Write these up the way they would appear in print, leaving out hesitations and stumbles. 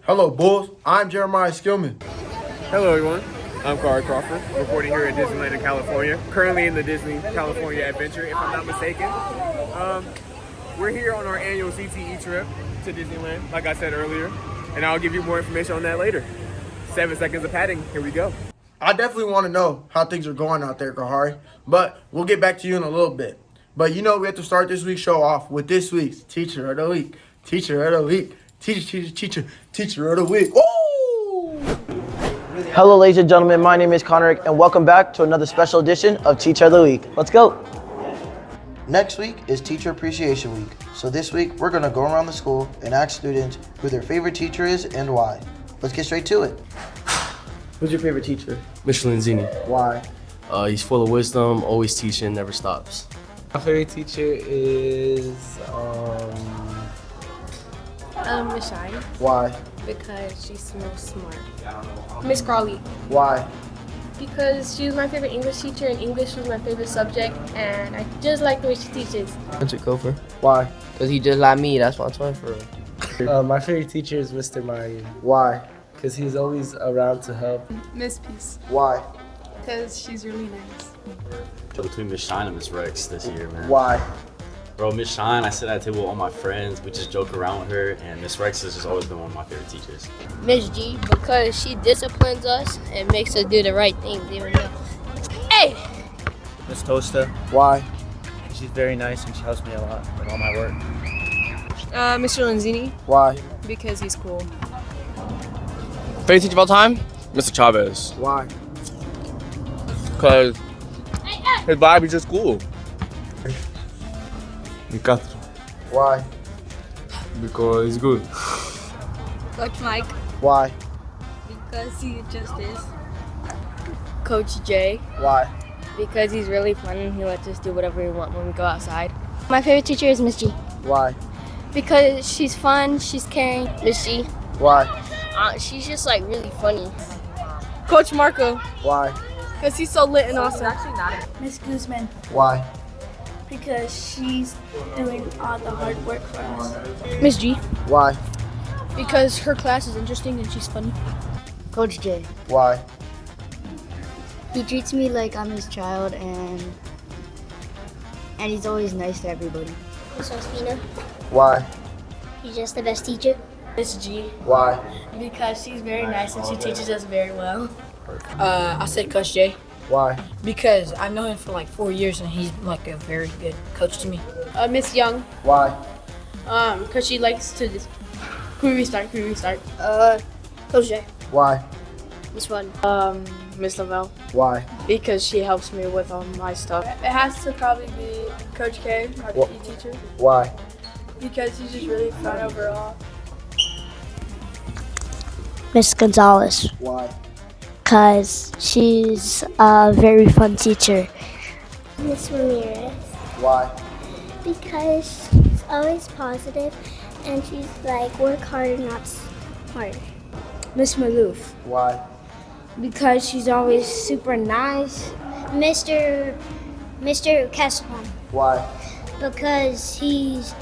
Hello, Bulls. I'm Jeremiah Skillman. Hello, everyone. I'm Carl Crawford, reporting here at Disneyland in California. Currently in the Disney California Adventure, if I'm not mistaken. We're here on our annual CTE trip to Disneyland, like I said earlier, and I'll give you more information on that later. 7 seconds of padding. Here we go. I definitely want to know how things are going out there, Kahari, but we'll get back to you in a little bit. But we have to start this week's show off with this week's Teacher of the Week. Teacher of the Week. Teacher of the Week. Woo! Hello, ladies and gentlemen. My name is Connor, and welcome back to another special edition of Teacher of the Week. Let's go. Next week is Teacher Appreciation Week. So this week, we're going to go around the school and ask students who their favorite teacher is and why. Let's get straight to it. Who's your favorite teacher? Mr. Lanzini. Why? He's full of wisdom, always teaching, never stops. My favorite teacher is Miss Shine, Why? because she's so smart. Miss Crawley, Why? because she was my favorite English teacher and English was my favorite subject and I just like the way she teaches. Mr. Gopher. Why? Because he just like me, that's why I'm talking for him. My favorite teacher is Mr. Mario Why? because he's always around to help. Miss Peace, Why? because she's really nice. Between Miss Shine and Miss Rex this year, man. Why? Bro, Miss Shine, I sit at a table with all my friends. We just joke around with her, and Miss Rex has just always been one of my favorite teachers. Miss G, because she disciplines us and makes us do the right things, even though. Hey! Miss Tosta. Why? She's very nice and she helps me a lot with all my work. Mr. Lanzini, Why? because he's cool. Favorite teacher of all time? Mr. Chavez. Why? Because his vibe is just cool. Nicastro. Why? Because it's good. Coach Mike, Why? because he just is. Coach J, Why? because he's really fun and he lets us do whatever we want when we go outside. My favorite teacher is Miss G, Why? because she's fun, she's caring. Miss G, Why? she's just like really funny. Coach Marco, Why? because he's so lit and awesome. Miss Guzman, Why? because she's doing all the hard work for us. Miss G, Why? Because her class is interesting and she's funny. Coach J, Why? he treats me like I'm his child and he's always nice to everybody. Miss Ospina, Why? he's just the best teacher. Miss G, Why? because she's very nice and she teaches us very well. I said Coach J Why? because I've known him for like 4 years and he's like a very good coach to me. Miss Young, Why? because she likes to just. Can we restart? Coach J, Why? Miss Fun, Miss Lavelle, Why? because she helps me with all my stuff. It has to probably be Coach K, our What? PE teacher, Why? because he's just really fun overall. Miss Gonzalez, Why? because she's a very fun teacher. Miss Ramirez, Why? because she's always positive and she's like work harder, not harder. Miss Maloof, Why? because she's always super nice. Mr. Castleman, Why? because he's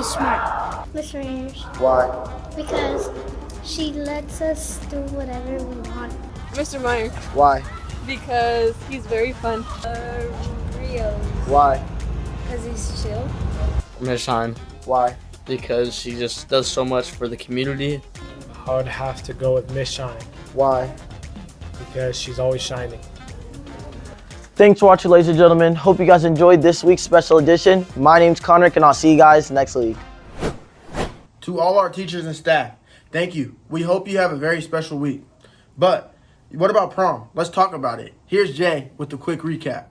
smart. Miss Ramirez, Why? because she lets us do whatever we want. Mr. Meyer, Why? because he's very fun. Rio, Why? because he's chill. Miss Shine. Why? Because she just does so much for the community. I would have to go with Miss Shine Why? because she's always shining. Thanks for watching, ladies and gentlemen. Hope you guys enjoyed this week's special edition. My name's Connor, and I'll see you guys next week. To all our teachers and staff, thank you. We hope you have a very special week. But what about prom? Let's talk about it. Here's Jay with the quick recap.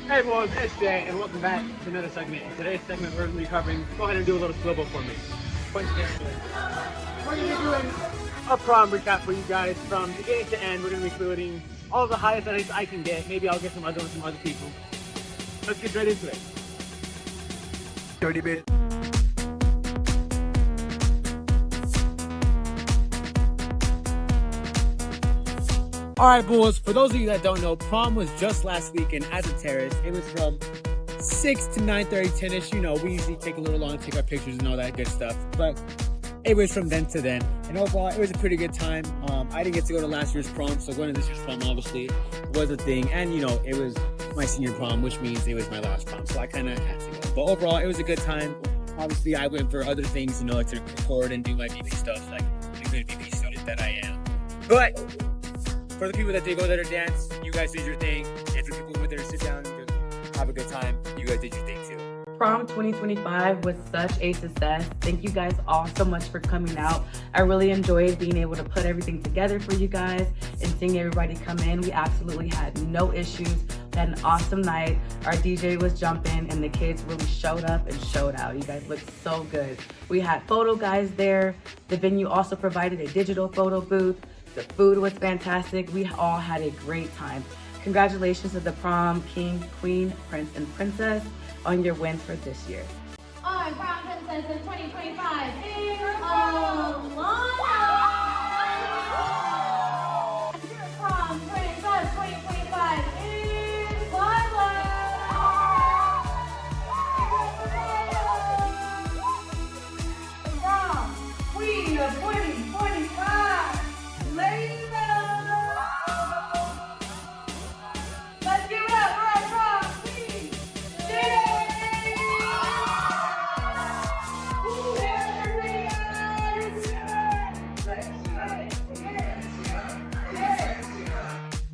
Hey everyone, it's Jay, and welcome back to another segment. In today's segment, we're going to be covering, go ahead and do a little swivel for me. Point to this. We're going to be doing a prom recap for you guys from beginning to end. We're going to be including all the highest edits I can get. Maybe I'll get some other ones from other people. Let's get right into it. 30 bit. Alright, Bulls, for those of you that don't know, prom was just last weekend as a terrace. It was from 6 to 9:30, 10ish. You know, we usually take a little long to take our pictures and all that good stuff. But it was from then to then. And overall, it was a pretty good time. I didn't get to go to last year's prom, so going to this year's prom obviously was a thing. And you know, it was my senior prom, which means it was my last prom, so I kind of had to go. But overall, it was a good time. Obviously, I went for other things, you know, to record and do my VP stuff, like the good VP student that I am. But for the people that did go there to dance, you guys did your thing. If the people who went there to sit down and have a good time, you guys did your thing too. Prom 2025 was such a success. Thank you guys all so much for coming out. I really enjoyed being able to put everything together for you guys and seeing everybody come in. We absolutely had no issues. We had an awesome night. Our DJ was jumping and the kids really showed up and showed out. You guys looked so good. We had photo guys there. The venue also provided a digital photo booth. The food was fantastic. We all had a great time. Congratulations to the prom king, queen, prince, and princess on your wins for this year. Our prom princess of 2025 is Alana. Your prom princess 2025 is Lila. Prom queen of 2025, Layla. Let's give it up for our prom queen,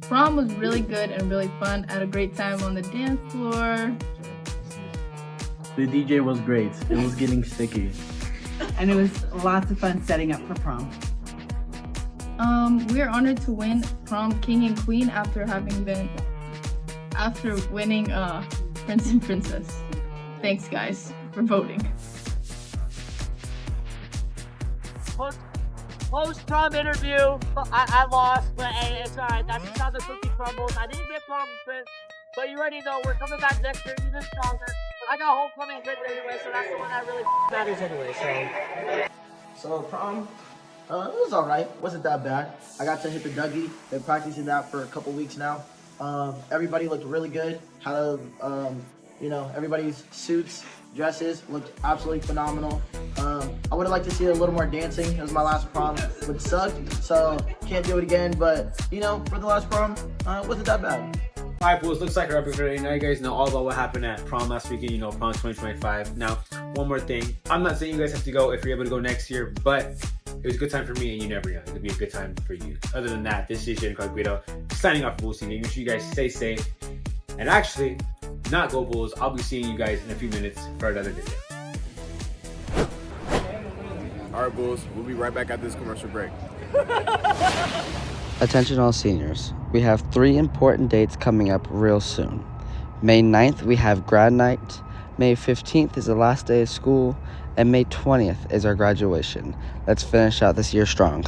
Prom was really good and really fun. I had a great time on the dance floor. The DJ was great. It was getting sticky. And it was lots of fun setting up for prom. We are honored to win prom king and queen after winning prince and princess. Thanks guys for voting. Post-prom interview, I lost, but hey, it's alright. That's just how the cookie crumbles. I didn't get prom prince, but you already know we're coming back next year even stronger. I got homecoming good anyway, so that's the one that really matters anyway. So prom, it was all right. Wasn't that bad. I got to hit the Dougie. Been practicing that for a couple weeks now. Everybody looked really good. Had everybody's suits, dresses looked absolutely phenomenal. I would have liked to see a little more dancing. It was my last prom, which sucked, so can't do it again. But for the last prom, it wasn't that bad. Alright, boys, looks like we're up here. Now you guys know all about what happened at prom last weekend, prom 2025. Now, one more thing. I'm not saying you guys have to go if you're able to go next year, but it was a good time for me, and you never know. It'll be a good time for you. Other than that, this is Jaden Guido signing off for Bulls TV. Make sure you guys stay safe. And actually, not go Bulls. I'll be seeing you guys in a few minutes for another video. Alright, Bulls, we'll be right back after this commercial break. Attention all seniors, we have 3 important dates coming up real soon. May 9th we have grad night, May 15th is the last day of school, and May 20th is our graduation. Let's finish out this year strong.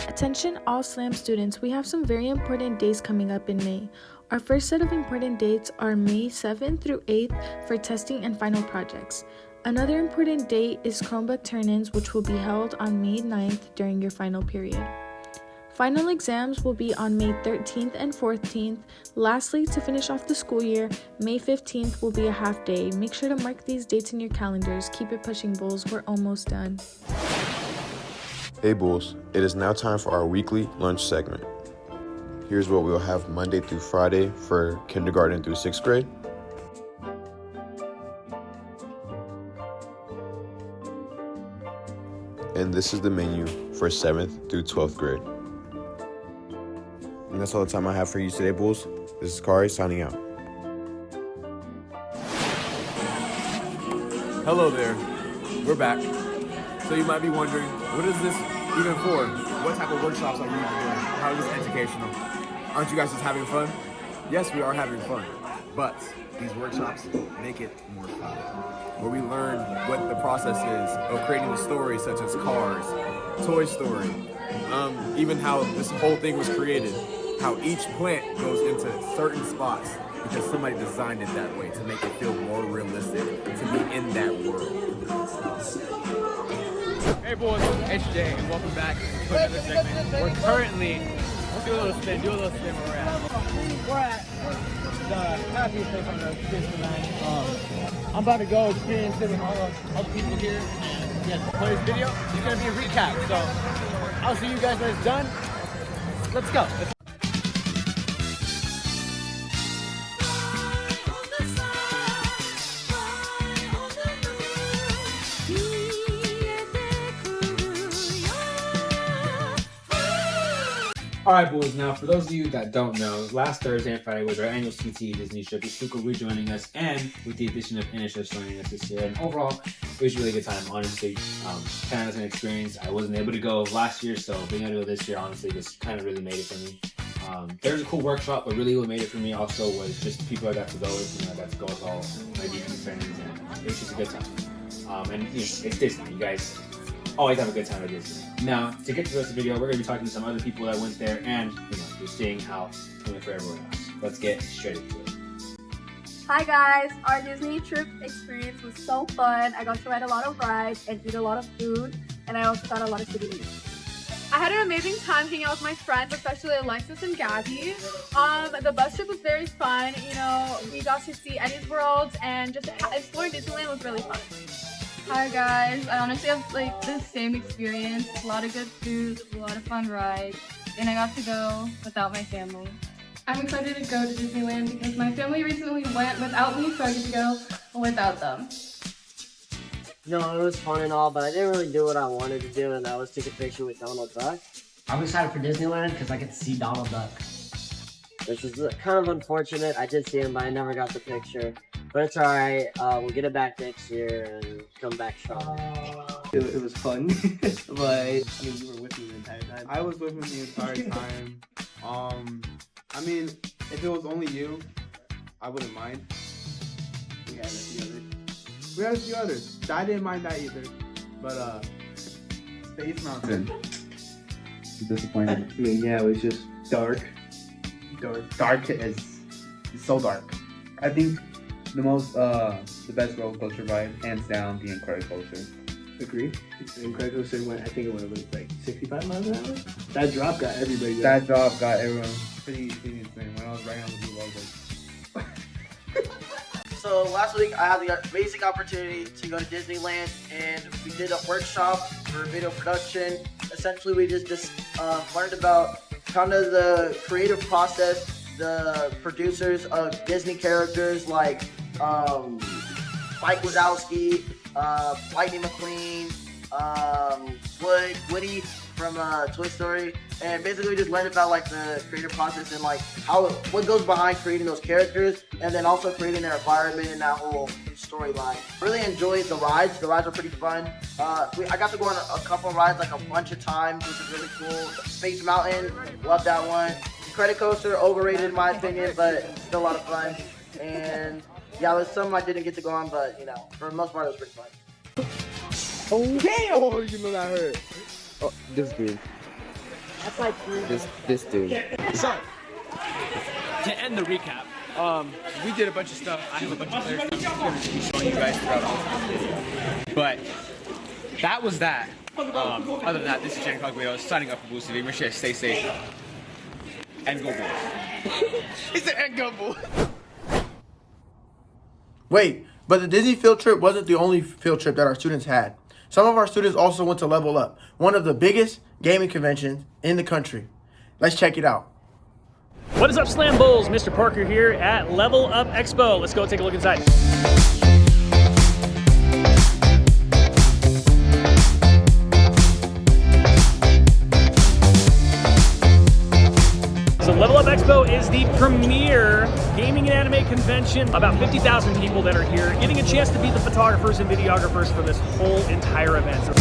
Attention all SLAM students, we have some very important days coming up in May. Our first set of important dates are May 7th through 8th for testing and final projects. Another important date is Chromebook turn-ins, which will be held on May 9th during your final period. Final exams will be on May 13th and 14th. Lastly, to finish off the school year, May 15th will be a half day. Make sure to mark these dates in your calendars. Keep it pushing, Bulls. We're almost done. Hey Bulls, it is now time for our weekly lunch segment. Here's what we'll have Monday through Friday for kindergarten through 6th grade. And this is the menu for 7th through 12th grade. And that's all the time I have for you today, Bulls. This is Kari signing out. Hello there, we're back. So you might be wondering, what is this even for? What type of workshops are you even doing? How is this educational? Aren't you guys just having fun? Yes, we are having fun, but these workshops make it more fun, where we learn what the process is of creating a story such as Cars, Toy Story, even how this whole thing was created, how each plant goes into certain spots because somebody designed it that way to make it feel more realistic, to be in that world. Hey boys, it's Jay, and welcome back to another segment. We're currently do a little spin. Do a little spin where we're at. We're at the Matthews place on the Disneyland. I'm about to go experience it with all the other people here. And yeah, play this video. It's gonna be a recap. So I'll see you guys when it's done. Let's go. Alright boys, now for those of you that don't know, last Thursday and Friday was our annual CTE Disney trip with Stuka rejoining us and with the addition of Initiative joining us this year. And overall, it was a really good time, honestly. Kind of as an experience, I wasn't able to go last year, so being able to go this year, honestly, just kind of really made it for me. There was a cool workshop, but really what made it for me also was just the people I got to go with. You know, I got to go with all my Disney friends, and it was just a good time. And you know, it's Disney, you guys always have a good time at Disney. Now, to get to the rest of the video, we're going to be talking to some other people that went there and, you know, just seeing how it's going for everyone else. Let's get straight into it. Hi guys, our Disney trip experience was so fun. I got to ride a lot of rides and eat a lot of food, and I also got a lot of souvenirs. I had an amazing time hanging out with my friends, especially Alexis and Gabby. The bus trip was very fun. You know, we got to see Eddie's World and just exploring Disneyland was really fun. Hi guys, I honestly have like the same experience. A lot of good food, a lot of fun rides, and I got to go without my family. I'm excited to go to Disneyland because my family recently went without me, so I get to go without them. You know, it was fun and all, but I didn't really do what I wanted to do, and that was take a picture with Donald Duck. I'm excited for Disneyland because I get to see Donald Duck. This is kind of unfortunate. I did see him, but I never got the picture. But it's alright. We'll get it back next year and come back strong. It was fun, but I mean, you were with me the entire time. I was with him the entire time. I mean, if it was only you, I wouldn't mind. We had a few others. We had a few others. I didn't mind that either. But Space Mountain. Disappointed. I mean, yeah, it was just dark. Dark is so dark. I think the best roller coaster ride, hands down, the Incredicoaster. Agree. The Incredicoaster went, I think it went like 65 miles an hour. That drop got everybody. That drop got everyone pretty insane. When I was riding on the blue, I was like. So last week I had the amazing opportunity to go to Disneyland, and we did a workshop for video production. Essentially, we just learned about kind of the creative process, the producers of Disney characters like Mike Wazowski, Lightning McQueen, Woody from Toy Story, and basically we just learned about like the creative process and like what goes behind creating those characters, and then also creating their environment and that whole storyline. Really enjoyed the rides. The rides are pretty fun. I got to go on a couple of rides like a bunch of times, which is really cool. Space Mountain, love that one. Incredicoaster, overrated in my opinion, but still a lot of fun. And yeah, there's some I didn't get to go on, but you know, for the most part, it was pretty fun. Okay, oh, you know that hurt. Oh, this dude. That's like This dude. So, to end the recap, we did a bunch of stuff. I have a bunch of other stuff I'm going to be showing you guys throughout the whole video. But that was that. Other than that, this is Jan Coglios signing up for Boost TV. Make sure you stay safe. And go Bulls. He said, and go Bulls. Wait, but the Disney field trip wasn't the only field trip that our students had. Some of our students also went to Level Up, one of the biggest gaming conventions in the country. Let's check it out. What is up, Slam Bulls? Mr. Parker here at Level Up Expo. Let's go take a look inside. So Level Up Expo is the premier gaming and anime convention. About 50,000 people that are here, getting a chance to be the photographers and videographers for this whole entire event.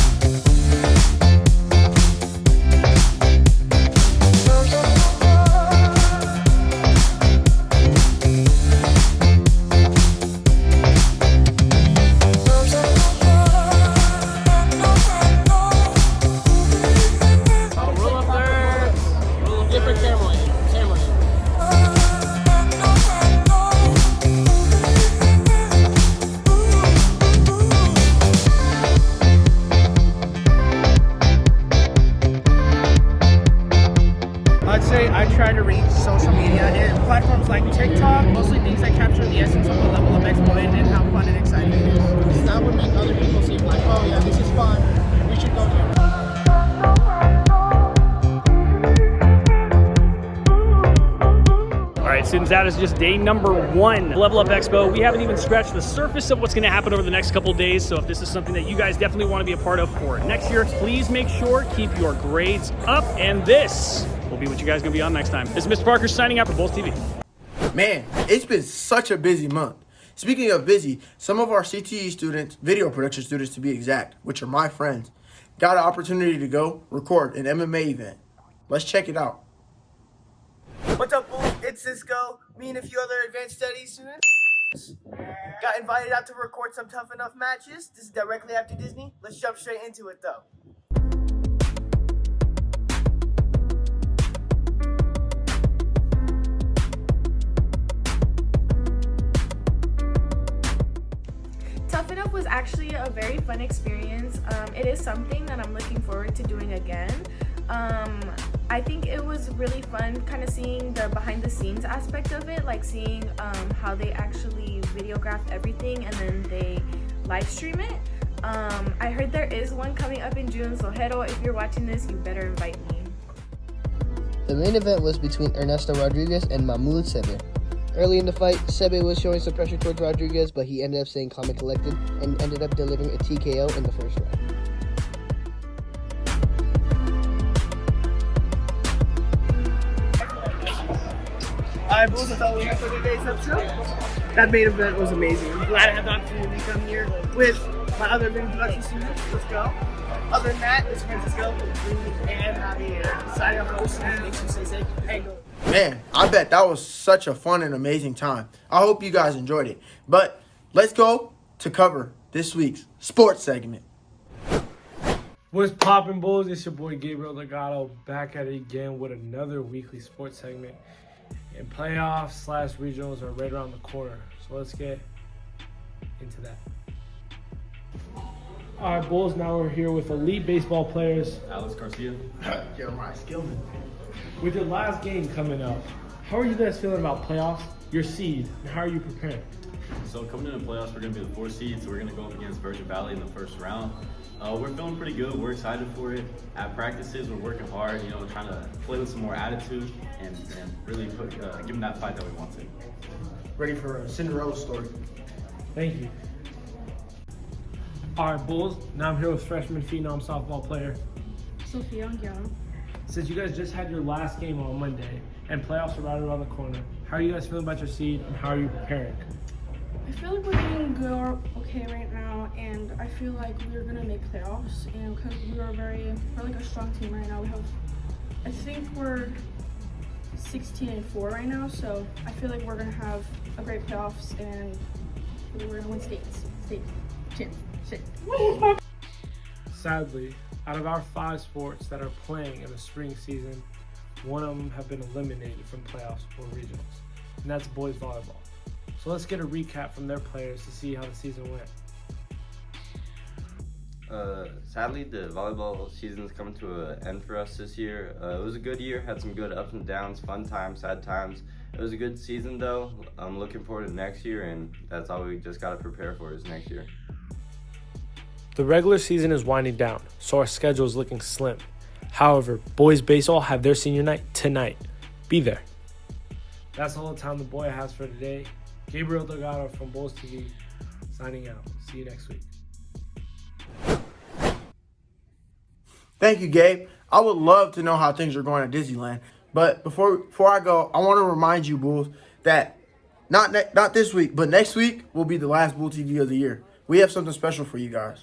students, that is just day number 1. Level Up Expo. We haven't even scratched the surface of what's going to happen over the next couple of days. So if this is something that you guys definitely want to be a part of for next year, please make sure keep your grades up. And this will be what you guys are going to be on next time. This is Mr. Parker signing out for Bulls TV. Man, it's been such a busy month. Speaking of busy, some of our CTE students, video production students to be exact, which are my friends, got an opportunity to go record an MMA event. Let's check it out. What's up, Bulls? It's Cisco. Me and a few other advanced studies students got invited out to record some Tough Enough matches. This is directly after Disney. Let's jump straight into it, though. Tough Enough was actually a very fun experience. It is something that I'm looking forward to doing again. I think it was really fun kind of seeing the behind the scenes aspect of it, like seeing how they actually videographed everything and then they live stream it. I heard there is one coming up in June, so Hero, if you're watching this, you better invite me. The main event was between Ernesto Rodriguez and Mahmoud Sebe. Early in the fight, Sebe was showing some pressure towards Rodriguez, but he ended up staying calm and collected and ended up delivering a TKO in the first round. Alright, Bulls, that's all we have for today's episode. That main event was amazing. I'm glad I had the opportunity to come here with my other video production students. Let's go. Other than that, it's Francisco and Javier. Signing off for listening. Make sure you stay safe and go. Man, I bet that was such a fun and amazing time. I hope you guys enjoyed it. But let's go to cover this week's sports segment. What's poppin', Bulls? It's your boy Gabriel Legato back at it again with another weekly sports segment. And playoffs/regionals are right around the corner. So let's get into that. All right, Bulls, now we're here with elite baseball players. Alex Garcia. Jeremiah Skillman. With your last game coming up, how are you guys feeling about playoffs, your seed, and how are you preparing? So coming into the playoffs, we're going to be the 4 seed, so we're going to go up against Virgin Valley in the first round. We're feeling pretty good. We're excited for it. At practices, we're working hard, trying to play with some more attitude and really give them that fight that we want to. Ready for a Cinderella story. Thank you. All right, Bulls, now I'm here with freshman phenom softball player Sophia Anguiano. Since you guys just had your last game on Monday and playoffs are right around the corner, how are you guys feeling about your seed and how are you preparing? I feel like we're doing good, okay right now, and I feel like we're gonna make playoffs. And because we're like a strong team right now. I think we're 16-4 right now, so I feel like we're gonna have a great playoffs and we're gonna win state champs. Sadly, out of our 5 sports that are playing in the spring season, one of them have been eliminated from playoffs or regionals, and that's boys volleyball. So let's get a recap from their players to see how the season went. Sadly, the volleyball season's coming to an end for us this year. It was a good year, had some good ups and downs, fun times, sad times. It was a good season though. I'm looking forward to next year, and that's all we just got to prepare for is next year. The regular season is winding down, so our schedule is looking slim. However, boys baseball have their senior night tonight. Be there. That's all the time the boy has for today. Gabriel Delgado from Bulls TV, signing out. See you next week. Thank you, Gabe. I would love to know how things are going at Disneyland. But before I go, I want to remind you, Bulls, that not this week, but next week will be the last Bull TV of the year. We have something special for you guys.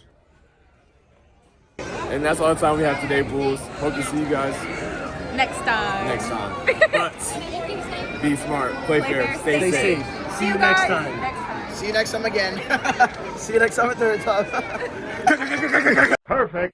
And that's all the time we have today, Bulls. Hope to see you guys Next time. But be smart, play fair, stay safe. See you next time. See you next time again. See you next time at third time. Perfect.